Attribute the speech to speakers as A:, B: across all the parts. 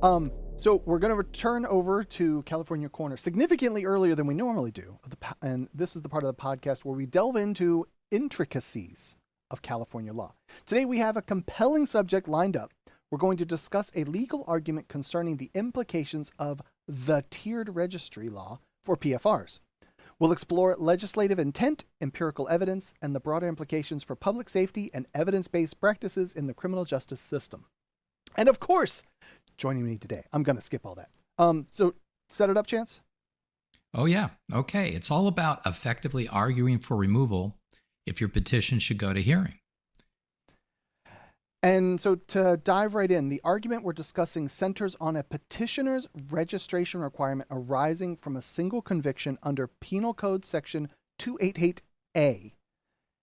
A: So we're going to return over to California Corner significantly earlier than we normally do. And this is the part of the podcast where we delve into intricacies of California law. Today we have a compelling subject lined up. We're going to discuss a legal argument concerning the implications of the tiered registry law for PFRs. We'll explore legislative intent, empirical evidence, and the broader implications for public safety and evidence-based practices in the criminal justice system. And of course, joining me today, I'm going to skip all that. So set it up, Chance?
B: Oh, yeah. Okay. It's all about effectively arguing for removal if your petition should go to hearing.
A: And so to dive right in, the argument we're discussing centers on a petitioner's registration requirement arising from a single conviction under Penal Code Section 288A.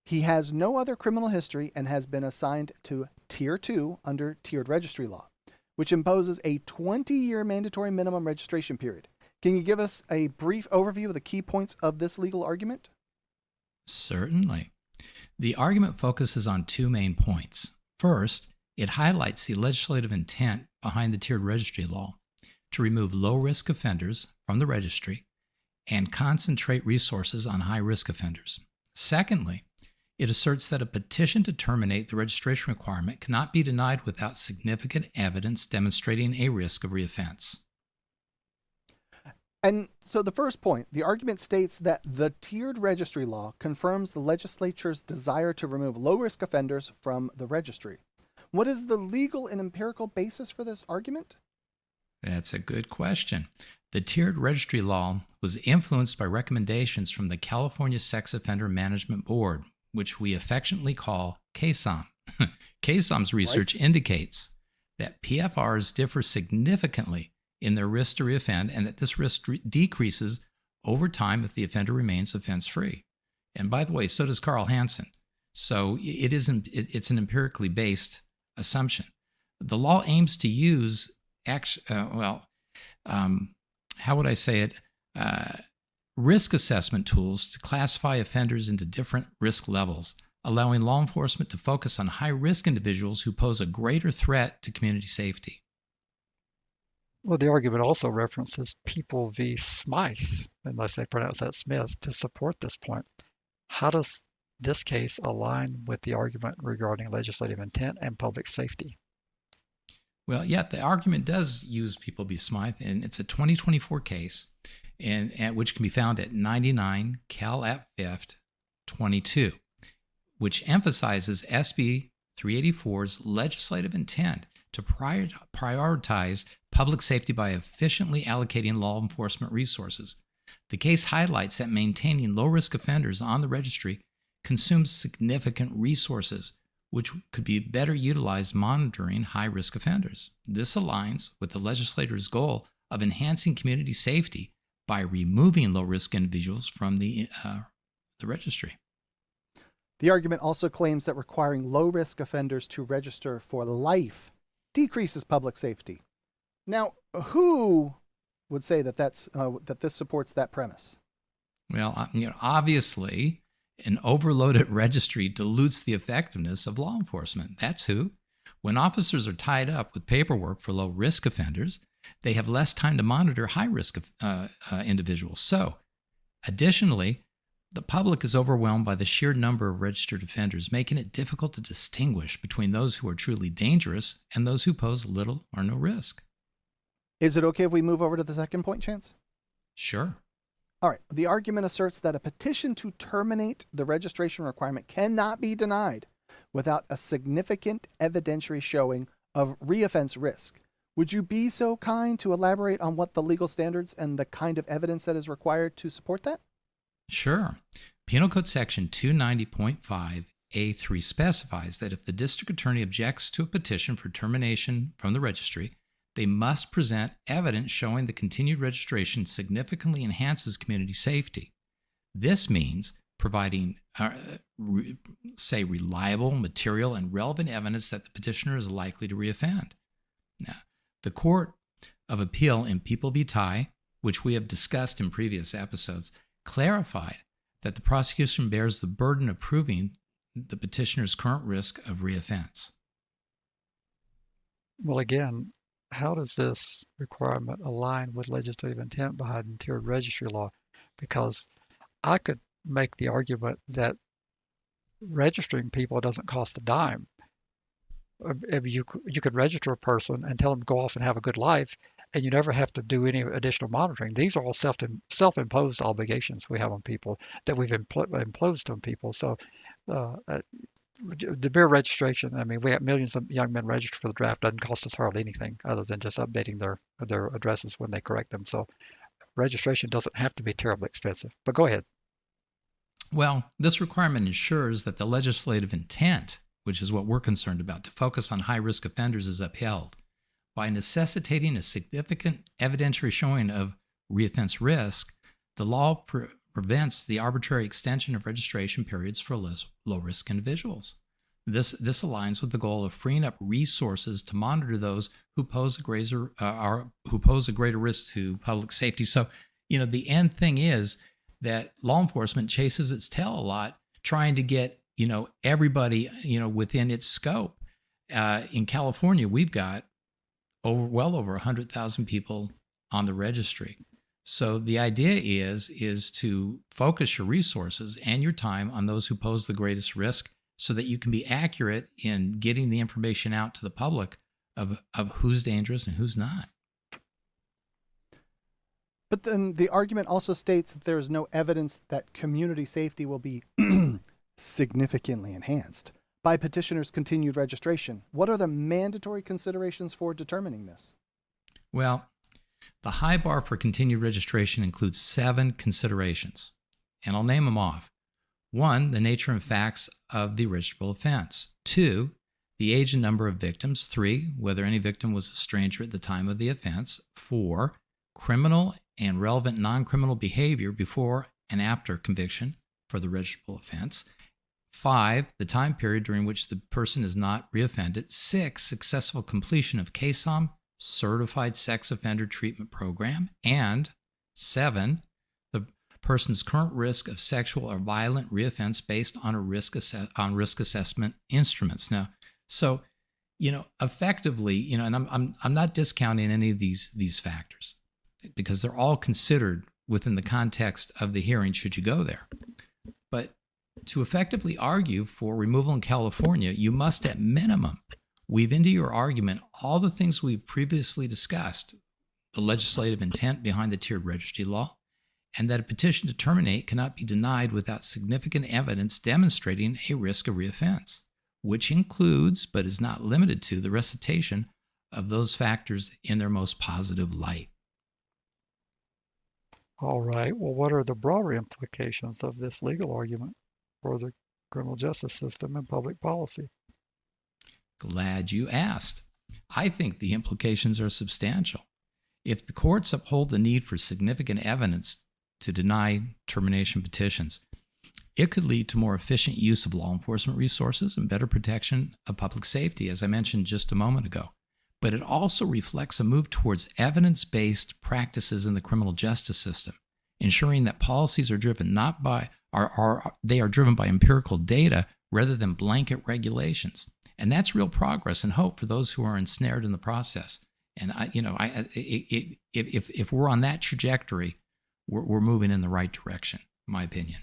A: He has no other criminal history and has been assigned to Tier 2 under tiered registry law, which imposes a 20-year mandatory minimum registration period. Can you give us a brief overview of the key points of this legal argument?
B: Certainly. The argument focuses on two main points. First, it highlights the legislative intent behind the tiered registry law to remove low-risk offenders from the registry and concentrate resources on high-risk offenders. Secondly, it asserts that a petition to terminate the registration requirement cannot be denied without significant evidence demonstrating a risk of reoffense.
A: And so the first point, the argument states that the tiered registry law confirms the legislature's desire to remove low-risk offenders from the registry. What is the legal and empirical basis for this argument?
B: That's a good question. The tiered registry law was influenced by recommendations from the California Sex Offender Management Board, which we affectionately call CASOM. CASOM's research indicates that PFRs differ significantly in their risk to reoffend, and that this risk decreases over time if the offender remains offense-free. And by the way, so does Carl Hansen. So it's an empirically based assumption. The law aims to use, risk assessment tools to classify offenders into different risk levels, allowing law enforcement to focus on high-risk individuals who pose a greater threat to community safety.
C: Well, the argument also references People v. Smythe, unless they pronounce that Smith, to support this point. How does this case align with the argument regarding legislative intent and public safety?
B: Well, yeah, the argument does use People v. Smythe, and it's a 2024 case, and which can be found at 99 Cal App 5th 22, which emphasizes SB 384's legislative intent to prioritize public safety by efficiently allocating law enforcement resources. The case highlights that maintaining low-risk offenders on the registry consumes significant resources, which could be better utilized monitoring high-risk offenders. This aligns with the legislator's goal of enhancing community safety by removing low-risk individuals from the registry.
A: The argument also claims that requiring low-risk offenders to register for life decreases public safety. Now, who would say that that this supports that premise?
B: Well, obviously, an overloaded registry dilutes the effectiveness of law enforcement. That's who. When officers are tied up with paperwork for low-risk offenders, they have less time to monitor high-risk individuals. So, additionally, the public is overwhelmed by the sheer number of registered offenders, making it difficult to distinguish between those who are truly dangerous and those who pose little or no risk.
A: Is it okay if we move over to the second point, Chance?
B: Sure.
A: All right. The argument asserts that a petition to terminate the registration requirement cannot be denied without a significant evidentiary showing of reoffense risk. Would you be so kind to elaborate on what the legal standards and the kind of evidence that is required to support that?
B: Sure. Penal Code Section 290.5A3 specifies that if the district attorney objects to a petition for termination from the registry, they must present evidence showing the continued registration significantly enhances community safety. This means providing, reliable, material, and relevant evidence that the petitioner is likely to reoffend. Now, the Court of Appeal in People v. Ty, which we have discussed in previous episodes, clarified that the prosecution bears the burden of proving the petitioner's current risk of reoffense.
C: Well, again, how does this requirement align with legislative intent behind tiered registry law? Because I could make the argument that registering people doesn't cost a dime. You could register a person and tell them to go off and have a good life, and you never have to do any additional monitoring. These are all self-imposed obligations we have on people that we've imposed on people. So uh, uh, the mere registration, I mean, we have millions of young men registered for the draft, doesn't cost us hardly anything other than just updating their addresses when they correct them. So registration doesn't have to be terribly expensive. But go ahead.
B: Well, this requirement ensures that the legislative intent, which is what we're concerned about, to focus on high-risk offenders is upheld by necessitating a significant evidentiary showing of reoffense risk. The law prevents the arbitrary extension of registration periods for low-risk individuals. This aligns with the goal of freeing up resources to monitor those who pose a greater risk to public safety. So, the end thing is that law enforcement chases its tail a lot, trying to get everybody within its scope. In California, we've got well over 100,000 people on the registry. So the idea is to focus your resources and your time on those who pose the greatest risk, so that you can be accurate in getting the information out to the public of who's dangerous and who's not.
A: But then the argument also states that there is no evidence that community safety will be significantly enhanced by petitioners' continued registration. What are the mandatory considerations for determining this?
B: Well, the high bar for continued registration includes 7 considerations, and I'll name them off. 1, the nature and facts of the registrable offense. 2, the age and number of victims. 3, whether any victim was a stranger at the time of the offense. 4, criminal and relevant non-criminal behavior before and after conviction for the registrable offense. 5, the time period during which the person is not reoffended. 6, successful completion of CASOM, Certified Sex Offender Treatment Program. And 7, the person's current risk of sexual or violent reoffense based on risk assessment instruments. Now, so effectively, and I'm not discounting any of these factors, because they're all considered within the context of the hearing should you go there. But to effectively argue for removal in California, you must at minimum weave into your argument all the things we've previously discussed: the legislative intent behind the tiered registry law, and that a petition to terminate cannot be denied without significant evidence demonstrating a risk of reoffense, which includes, but is not limited to, the recitation of those factors in their most positive light.
C: All right. Well, what are the broader implications of this legal argument for the criminal justice system and public policy?
B: Glad you asked. I think the implications are substantial. If the courts uphold the need for significant evidence to deny termination petitions, it could lead to more efficient use of law enforcement resources and better protection of public safety, as I mentioned just a moment ago. But it also reflects a move towards evidence-based practices in the criminal justice system, ensuring that policies are driven they are driven by empirical data rather than blanket regulations. And that's real progress and hope for those who are ensnared in the process. And if we're on that trajectory, we're moving in the right direction, in my opinion.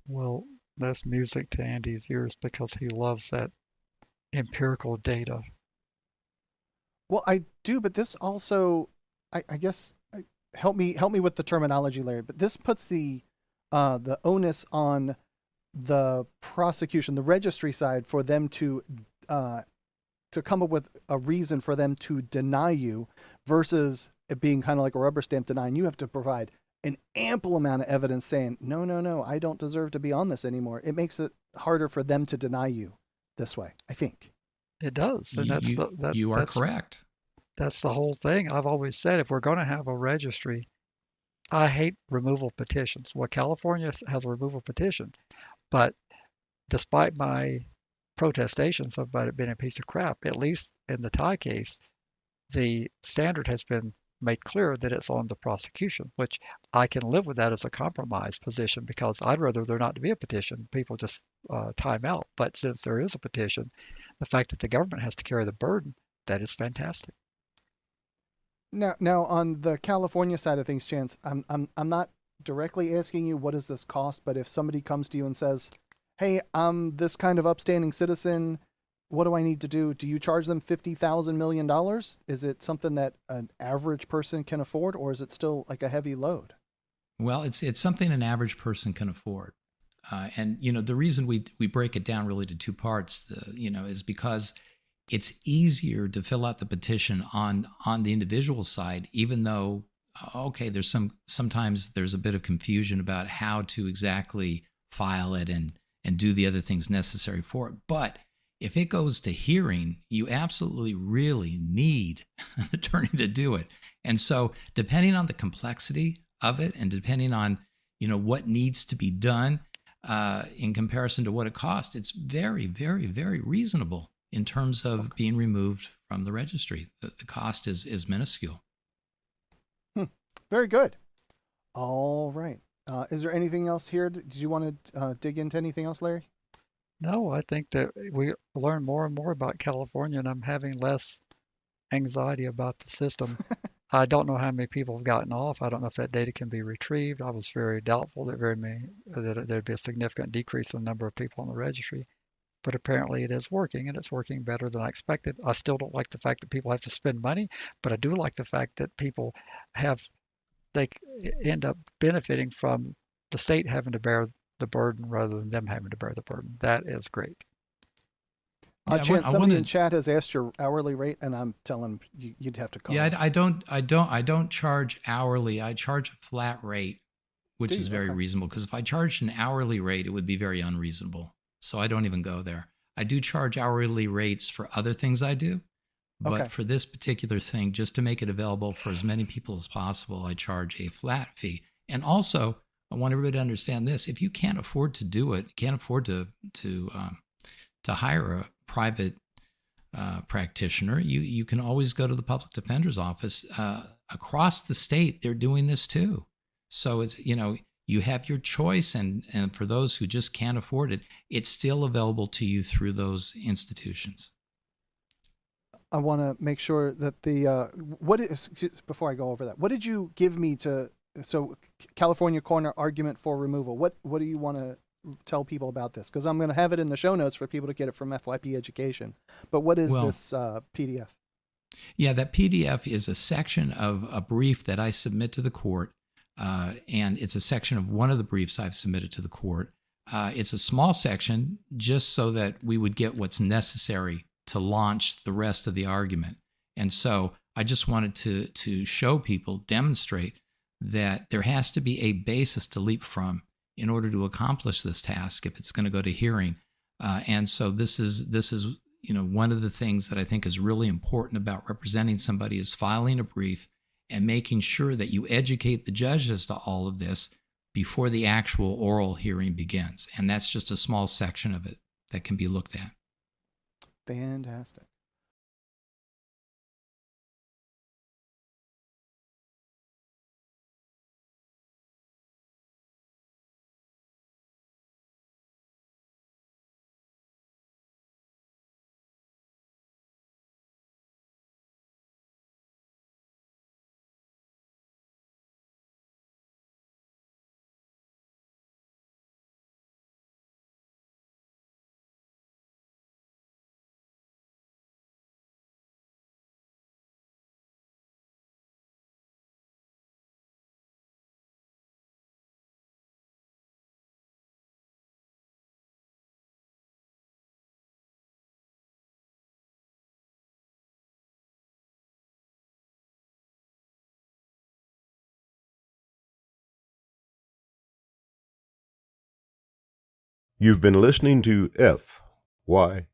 C: Well, that's music to Andy's ears because he loves that empirical data.
A: Well, I do, but this also, I guess, help me with the terminology, Larry. But this puts the onus on the prosecution, the registry side, for them to come up with a reason for them to deny you, versus it being kind of like a rubber stamp denying. You have to provide an ample amount of evidence saying, no, I don't deserve to be on this anymore. It makes it harder for them to deny you this way, I think.
C: It does, and
B: you are correct.
C: That's the whole thing. I've always said if we're going to have a registry, I hate removal petitions. Well, California has a removal petition, but despite my protestations about it being a piece of crap, at least in the Thai case, the standard has been made clear that it's on the prosecution, which I can live with that as a compromise position, because I'd rather there not to be a petition. People just time out. But since there is a petition, the fact that the government has to carry the burden, that is fantastic.
A: Now on the California side of things, Chance, I'm not directly asking you what does this cost, but if somebody comes to you and says, "Hey, I'm this kind of upstanding citizen. What do I need to do?" Do you charge them $50,000 million? Is it something that an average person can afford, or is it still like a heavy load?
B: Well, it's something an average person can afford. And the reason we break it down really to two parts, is because it's easier to fill out the petition on the individual side, even though okay, sometimes there's a bit of confusion about how to exactly file it and do the other things necessary for it. But if it goes to hearing, you absolutely really need an attorney to do it. And so, depending on the complexity of it, and depending on what needs to be done in comparison to what it costs, it's very, very, very reasonable in terms of being removed from the registry. The cost is minuscule.
A: Very good. All right. Is there anything else here? Did you want to dig into anything else, Larry?
C: No, I think that we learn more and more about California, and I'm having less anxiety about the system. I don't know how many people have gotten off. I don't know if that data can be retrieved. I was very doubtful that there'd be a significant decrease in the number of people on the registry, but apparently it is working, and it's working better than I expected. I still don't like the fact that people have to spend money, but I do like the fact that people they end up benefiting from the state having to bear the burden rather than them having to bear the burden. That is great.
B: Yeah,
A: Chance, somebody in chat has asked your hourly rate, and I'm telling you, you'd have to call.
B: Yeah, I don't charge hourly. I charge a flat rate, which is very reasonable. Because if I charged an hourly rate, it would be very unreasonable. So I don't even go there. I do charge hourly rates for other things I do, but for this particular thing, just to make it available for as many people as possible, I charge a flat fee. And also, I want everybody to understand this: if you can't afford to do it, can't afford to hire a private practitioner, you can always go to the public defender's office. Across the state, they're doing this too. So it's you have your choice, and for those who just can't afford it, it's still available to you through those institutions.
A: I want to make sure that before I go over that, what did you give me to? So California Corner argument for removal. What do you want to tell people about this? Because I'm going to have it in the show notes for people to get it from FYP Education. But what is this PDF?
B: Yeah, that PDF is a section of a brief that I submit to the court, and it's a section of one of the briefs I've submitted to the court. It's a small section just so that we would get what's necessary to launch the rest of the argument. And so I just wanted to show people, demonstrate that there has to be a basis to leap from in order to accomplish this task if it's going to go to hearing. And so this is one of the things that I think is really important about representing somebody is filing a brief and making sure that you educate the judge as to all of this before the actual oral hearing begins. And that's just a small section of it that can be looked at.
A: Fantastic.
D: You've been listening to FYP.